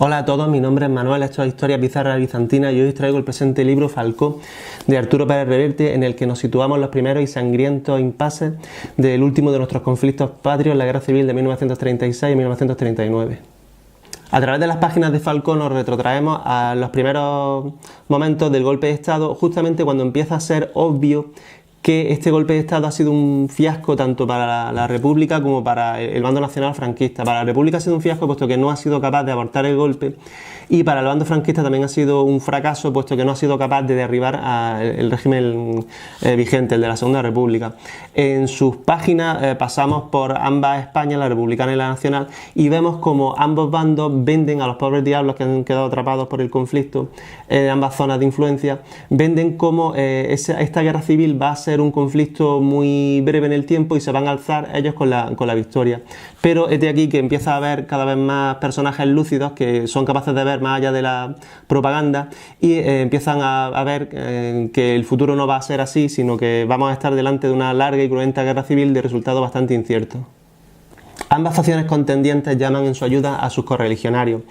Hola a todos, mi nombre es Manuel, esto es Historia Bizarra Bizantina y hoy os traigo el presente libro Falcó de Arturo Pérez Reverte, en el que nos situamos en los primeros y sangrientos impases del último de nuestros conflictos patrios, la Guerra Civil de 1936 y 1939. A través de las páginas de Falcó nos retrotraemos a los primeros momentos del golpe de Estado, justamente cuando empieza a ser obvio que este golpe de Estado ha sido un fiasco tanto para la República como para el bando nacional franquista. Para la República ha sido un fiasco puesto que no ha sido capaz de abortar el golpe, y para el bando franquista también ha sido un fracaso puesto que no ha sido capaz de derribar el régimen vigente, el de la Segunda República. En sus páginas pasamos por ambas Españas, la republicana y la nacional, y vemos como ambos bandos venden a los pobres diablos que han quedado atrapados por el conflicto en ambas zonas de influencia, venden como esta guerra civil va a ser un conflicto muy breve en el tiempo y se van a alzar ellos con la victoria. Pero es de aquí que empieza a haber cada vez más personajes lúcidos que son capaces de ver más allá de la propaganda y empiezan a ver que el futuro no va a ser así, sino que vamos a estar delante de una larga y cruenta guerra civil de resultado bastante incierto. Ambas facciones contendientes llaman en su ayuda a sus correligionarios.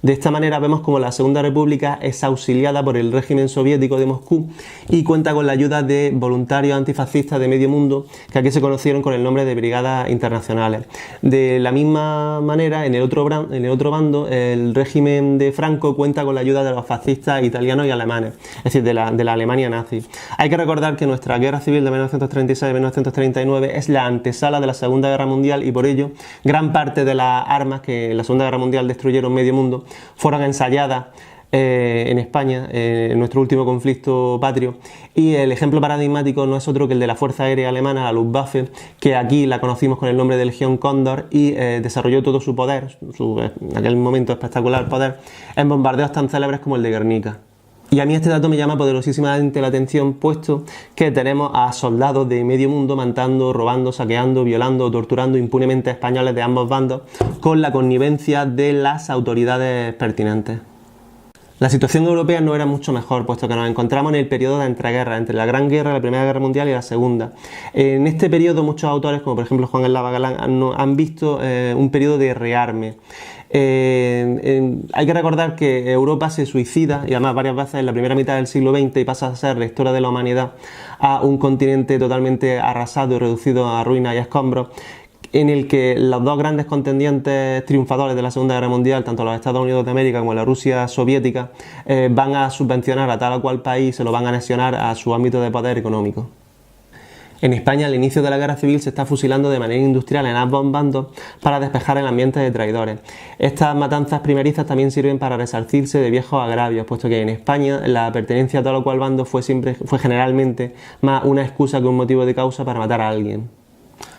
De esta manera vemos como la Segunda República es auxiliada por el régimen soviético de Moscú y cuenta con la ayuda de voluntarios antifascistas de medio mundo que aquí se conocieron con el nombre de Brigadas Internacionales. De la misma manera, en el otro bando, el régimen de Franco cuenta con la ayuda de los fascistas italianos y alemanes, es decir, de la Alemania nazi. Hay que recordar que nuestra guerra civil de 1936-1939 es la antesala de la Segunda Guerra Mundial y por ello gran parte de las armas que en la Segunda Guerra Mundial destruyeron medio mundo fueron ensayadas en España, en nuestro último conflicto patrio, y el ejemplo paradigmático no es otro que el de la Fuerza Aérea Alemana, la Luftwaffe, que aquí la conocimos con el nombre de Legión Cóndor y desarrolló todo su poder, en aquel momento espectacular poder, en bombardeos tan célebres como el de Guernica. Y a mí este dato me llama poderosísimamente la atención, puesto que tenemos a soldados de medio mundo matando, robando, saqueando, violando o torturando impunemente a españoles de ambos bandos con la connivencia de las autoridades pertinentes. La situación europea no era mucho mejor, puesto que nos encontramos en el periodo de entreguerras, entre la Gran Guerra, la Primera Guerra Mundial y la Segunda. En este periodo muchos autores, como por ejemplo Juan Eslava Galán, han visto un periodo de rearme. Hay que recordar que Europa se suicida, y además varias veces en la primera mitad del siglo XX, y pasa a ser la historia de la humanidad a un continente totalmente arrasado y reducido a ruinas y escombros, en el que los dos grandes contendientes triunfadores de la Segunda Guerra Mundial, tanto los Estados Unidos de América como la Rusia soviética, van a subvencionar a tal o cual país, se lo van a anexionar a su ámbito de poder económico. En España, al inicio de la guerra civil, se está fusilando de manera industrial en ambos bandos para despejar el ambiente de traidores. Estas matanzas primerizas también sirven para resarcirse de viejos agravios, puesto que en España la pertenencia a tal o cual bando fue generalmente más una excusa que un motivo de causa para matar a alguien.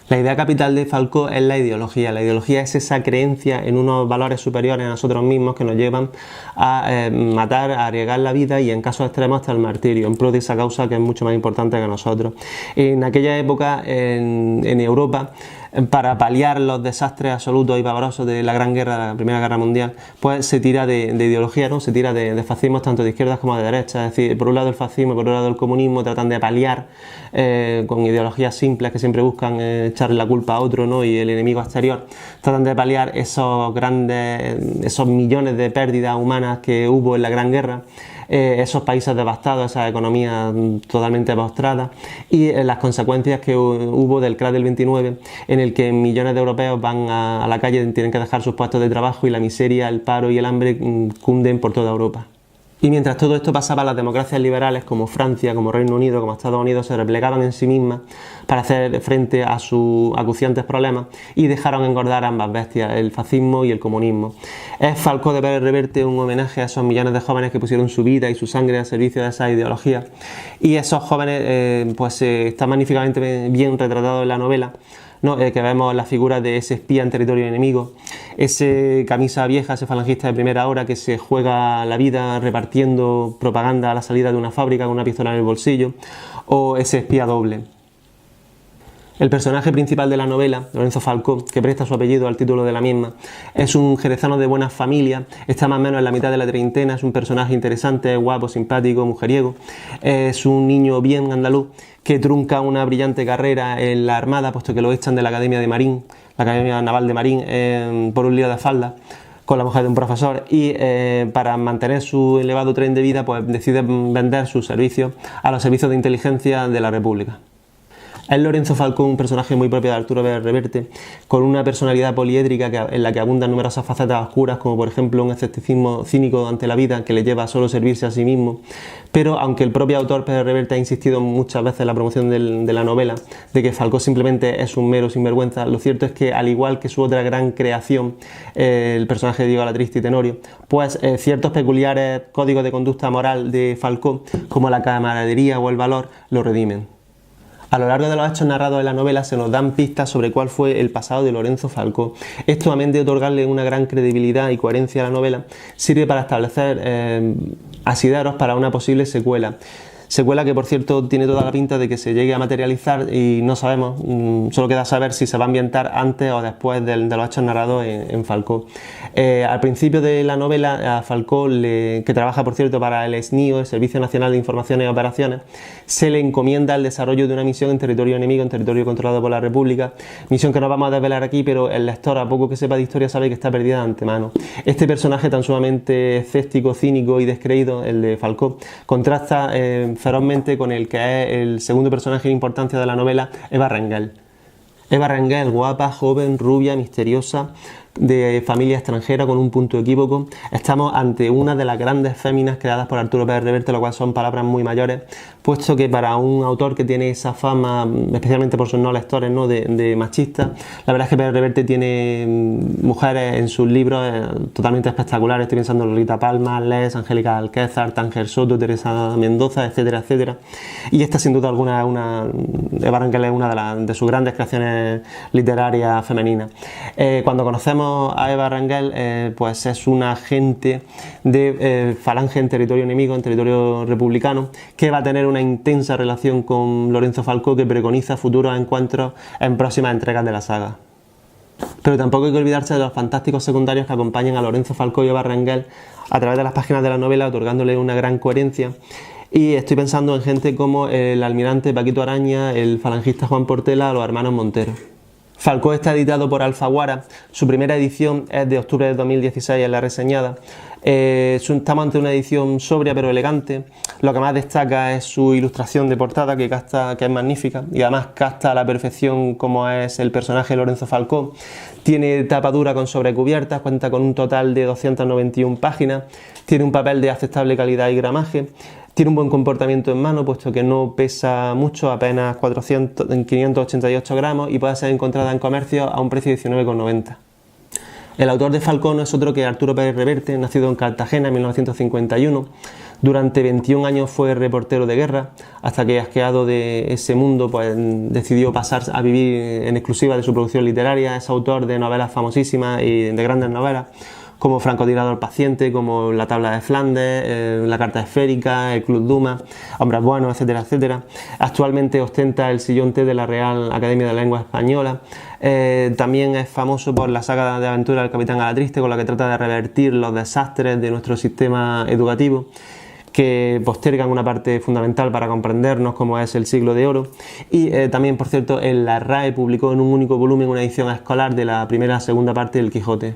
La idea capital de Falcó es la ideología. La ideología es esa creencia en unos valores superiores a nosotros mismos que nos llevan a matar, a arriesgar la vida y en casos extremos hasta el martirio, en pro de esa causa que es mucho más importante que nosotros. En aquella época, en Europa, para paliar los desastres absolutos y pavorosos de la Gran Guerra, la Primera Guerra Mundial, pues se tira de ideología, ¿no? Se tira de fascismos tanto de izquierdas como de derechas. Es decir, por un lado el fascismo y por otro lado el comunismo tratan de paliar con ideologías simples que siempre buscan echarle la culpa a otro, ¿no? Y el enemigo exterior. Tratan de paliar esos millones de pérdidas humanas que hubo en la Gran Guerra, esos países devastados, esas economías totalmente postradas y las consecuencias que hubo del crack del 29, en el que millones de europeos van a la calle, tienen que dejar sus puestos de trabajo y la miseria, el paro y el hambre cunden por toda Europa. Y mientras todo esto pasaba, las democracias liberales como Francia, como Reino Unido, como Estados Unidos se replegaban en sí mismas para hacer frente a sus acuciantes problemas y dejaron engordar ambas bestias, el fascismo y el comunismo. Es Falcó de Pérez Reverte un homenaje a esos millones de jóvenes que pusieron su vida y su sangre al servicio de esa ideología, y esos jóvenes están magníficamente bien retratados en la novela, ¿no? Que vemos la figura de ese espía en territorio enemigo, ese camisa vieja, ese falangista de primera hora que se juega la vida repartiendo propaganda a la salida de una fábrica con una pistola en el bolsillo, o ese espía doble. El personaje principal de la novela, Lorenzo Falcó, que presta su apellido al título de la misma, es un jerezano de buena familia, está más o menos en la mitad de la treintena, es un personaje interesante, guapo, simpático, mujeriego, es un niño bien andaluz que trunca una brillante carrera en la Armada, puesto que lo echan de la Academia de Marín, la Academia Naval de Marín, por un lío de falda. con la mujer de un profesor y para mantener su elevado tren de vida pues decide vender sus servicios a los servicios de inteligencia de la República. Es Lorenzo Falcó un personaje muy propio de Arturo Pérez Reverte, con una personalidad poliédrica en la que abundan numerosas facetas oscuras, como por ejemplo un escepticismo cínico ante la vida que le lleva a solo servirse a sí mismo. Pero aunque el propio autor Pérez Reverte ha insistido muchas veces en la promoción de la novela, de que Falcó simplemente es un mero sinvergüenza, lo cierto es que al igual que su otra gran creación, el personaje de Diego Alatriste y Tenorio, pues ciertos peculiares códigos de conducta moral de Falcó, como la camaradería o el valor, lo redimen. A lo largo de los hechos narrados en la novela se nos dan pistas sobre cuál fue el pasado de Lorenzo Falcó. Esto, amén de otorgarle una gran credibilidad y coherencia a la novela, sirve para establecer asideros para una posible secuela. Secuela que, por cierto, tiene toda la pinta de que se llegue a materializar y no sabemos, solo queda saber si se va a ambientar antes o después de los hechos narrados en Falcó. Al principio de la novela, a Falcó, que trabaja, por cierto, para el SNIO, el Servicio Nacional de Informaciones y Operaciones, se le encomienda el desarrollo de una misión en territorio enemigo, en territorio controlado por la República, misión que no vamos a desvelar aquí, pero el lector, a poco que sepa de historia, sabe que está perdida de antemano. Este personaje tan sumamente escéptico, cínico y descreído, el de Falcó, contrasta ferozmente con el que es el segundo personaje de importancia de la novela, Eva Rangel. Eva Rangel, guapa, joven, rubia, misteriosa, de familia extranjera con un punto equívoco. Estamos ante una de las grandes féminas creadas por Arturo Pérez Reverte, lo cual son palabras muy mayores, puesto que para un autor que tiene esa fama, especialmente por sus no lectores, ¿no?, de machista, la verdad es que Pérez Reverte tiene mujeres en sus libros totalmente espectaculares. Estoy pensando en Lolita Palma, Les, Angélica Alquézar, Tánger Soto, Teresa Mendoza, etcétera, etcétera. Y esta, sin duda alguna, Eva Rangel es una de sus grandes creaciones literarias femeninas. Cuando conocemos a Eva Rangel, pues es una agente de Falange en territorio enemigo, en territorio republicano, que va a tener una intensa relación con Lorenzo Falcó, que preconiza futuros encuentros en próximas entregas de la saga. Pero tampoco hay que olvidarse de los fantásticos secundarios que acompañan a Lorenzo Falcó y Eva Rangel a través de las páginas de la novela, otorgándole una gran coherencia. Y estoy pensando en gente como el almirante Paquito Araña, el falangista Juan Portela o los hermanos Montero. Falcó está editado por Alfaguara, su primera edición es de octubre de 2016 en la reseñada. Estamos ante una edición sobria pero elegante. Lo que más destaca es su ilustración de portada, que es magnífica y además capta a la perfección como es el personaje de Lorenzo Falcó. Tiene tapa dura con sobrecubiertas, cuenta con un total de 291 páginas, tiene un papel de aceptable calidad y gramaje. Tiene un buen comportamiento en mano, puesto que no pesa mucho, apenas 588 gramos, y puede ser encontrada en comercio a un precio de 19,90. El autor de Falcó no es otro que Arturo Pérez Reverte, nacido en Cartagena en 1951. Durante 21 años fue reportero de guerra, hasta que, asqueado de ese mundo, pues decidió pasar a vivir en exclusiva de su producción literaria. Es autor de novelas famosísimas y de grandes novelas, como Francotirador paciente, como La tabla de Flandes, La carta esférica, El club Dumas, Hombres buenos, etcétera, etcétera. Actualmente ostenta el sillón T de la Real Academia de la Lengua Española. También es famoso por la saga de aventura del Capitán Alatriste, con la que trata de revertir los desastres de nuestro sistema educativo, que postergan una parte fundamental para comprendernos, como es el siglo de oro. Y también, por cierto, en la RAE publicó en un único volumen una edición escolar de la primera y segunda parte del Quijote.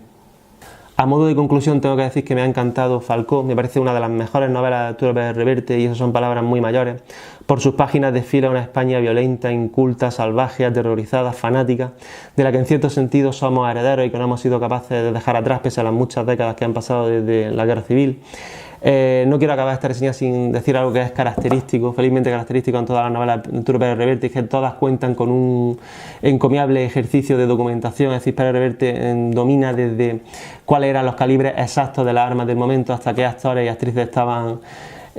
A modo de conclusión, tengo que decir que me ha encantado Falcó. Me parece una de las mejores novelas de Arturo Pérez Reverte, y eso son palabras muy mayores. Por sus páginas desfila una España violenta, inculta, salvaje, aterrorizada, fanática, de la que en cierto sentido somos herederos y que no hemos sido capaces de dejar atrás pese a las muchas décadas que han pasado desde la Guerra Civil. No quiero acabar esta reseña sin decir algo que es característico, felizmente característico en todas las novelas de Arturo Pérez Reverte, y que todas cuentan con un encomiable ejercicio de documentación. Es decir, Pérez Reverte domina desde cuáles eran los calibres exactos de las armas del momento hasta qué actores y actrices estaban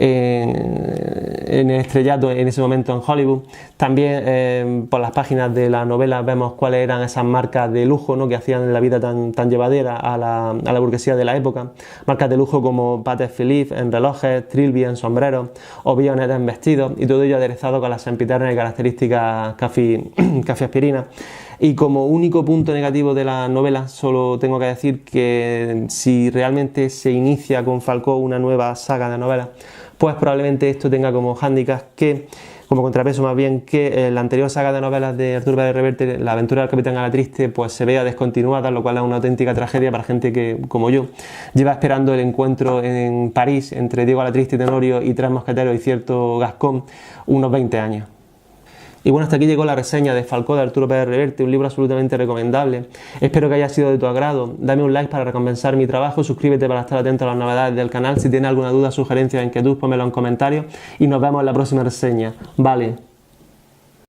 en el estrellato en ese momento en Hollywood. También por las páginas de la novela vemos cuáles eran esas marcas de lujo, ¿no?, que hacían la vida tan llevadera a la burguesía de la época. Marcas de lujo como Patek Philippe en relojes, Trilby en sombreros o Vionnet en vestidos, y todo ello aderezado con las sempiternas y características café aspirina. Y como único punto negativo de la novela, solo tengo que decir que si realmente se inicia con Falcó una nueva saga de novelas, pues probablemente esto tenga como hándicap que como contrapeso más bien, que la anterior saga de novelas de Arturo Pérez Reverte, La aventura del Capitán Alatriste, pues se vea descontinuada, lo cual es una auténtica tragedia para gente que, como yo, lleva esperando el encuentro en París entre Diego Alatriste y Tenorio y tres mosqueteros y cierto Gascón unos 20 años. Y bueno, hasta aquí llegó la reseña de Falcó de Arturo Pérez Reverte, un libro absolutamente recomendable. Espero que haya sido de tu agrado. Dame un like para recompensar mi trabajo, suscríbete para estar atento a las novedades del canal. Si tienes alguna duda, sugerencia o inquietud, pónmelo en comentarios y nos vemos en la próxima reseña. Vale.